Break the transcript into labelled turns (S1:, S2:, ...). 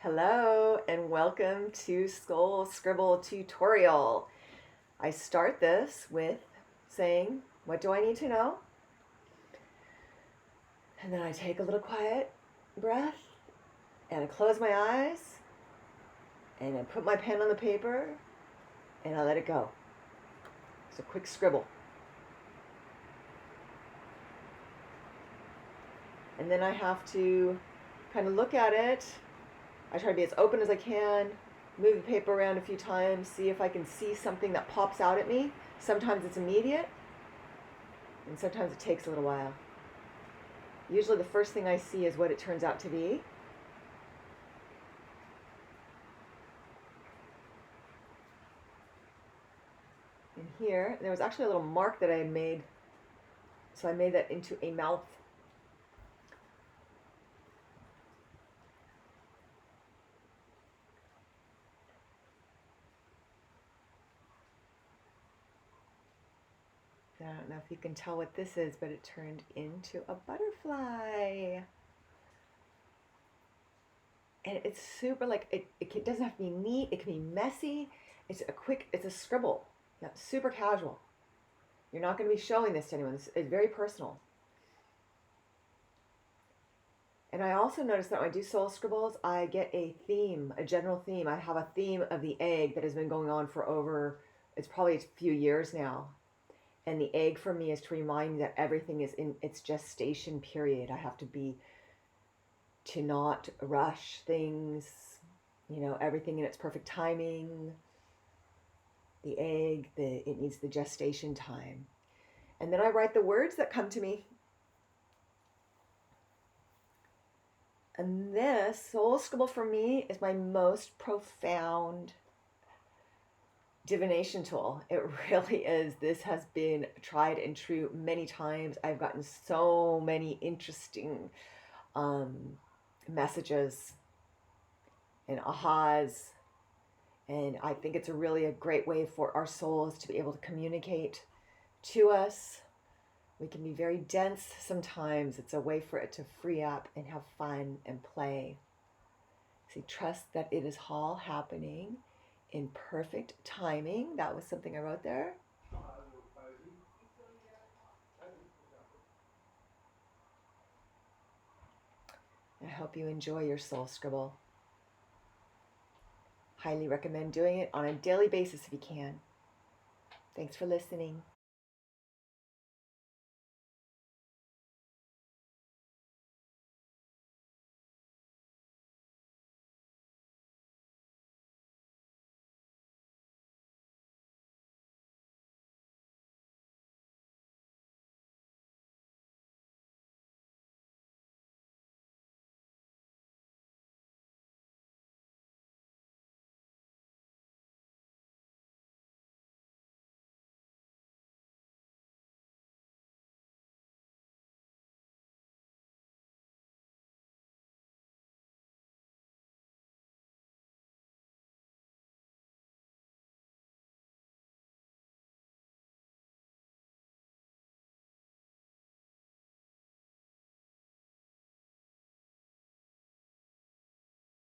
S1: Hello and welcome to Scribble tutorial. I start this with saying, what do I need to know? And then I take a little quiet breath and I close my eyes and I put my pen on the paper and I let it go. It's a quick scribble. And then I have to kind of look at it. I try to be as open as I can, move the paper around a few times, see if I can see something that pops out at me. Sometimes it's immediate, and sometimes it takes a little while. Usually the first thing I see is what it turns out to be. And here, there was actually a little mark that I had made, so I made that into a mouth. I don't know if you can tell what this is, but it turned into a butterfly. And it's super, like, it doesn't have to be neat, it can be messy. It's a scribble. Yeah, super casual. You're not going to be showing this to anyone. It's very personal. And I also noticed that when I do soul scribbles, I get a theme, a general theme. I have a theme of the egg that has been going on for it's probably a few years now. And the egg for me is to remind me that everything is in its gestation period. I have to not rush things, everything in its perfect timing. The egg, it needs the gestation time. And then I write the words that come to me. And this soul scribble for me is my most profound divination tool. It really is. This has been tried and true many times. I've gotten so many interesting messages and ahas, and I think it's a great way for our souls to be able to communicate to us. We can be very dense sometimes. It's a way for it to free up and have fun and play. See, trust that it is all happening in perfect timing. That was something I wrote there. I hope you enjoy your soul scribble. Highly recommend doing it on a daily basis if you can. Thanks for listening.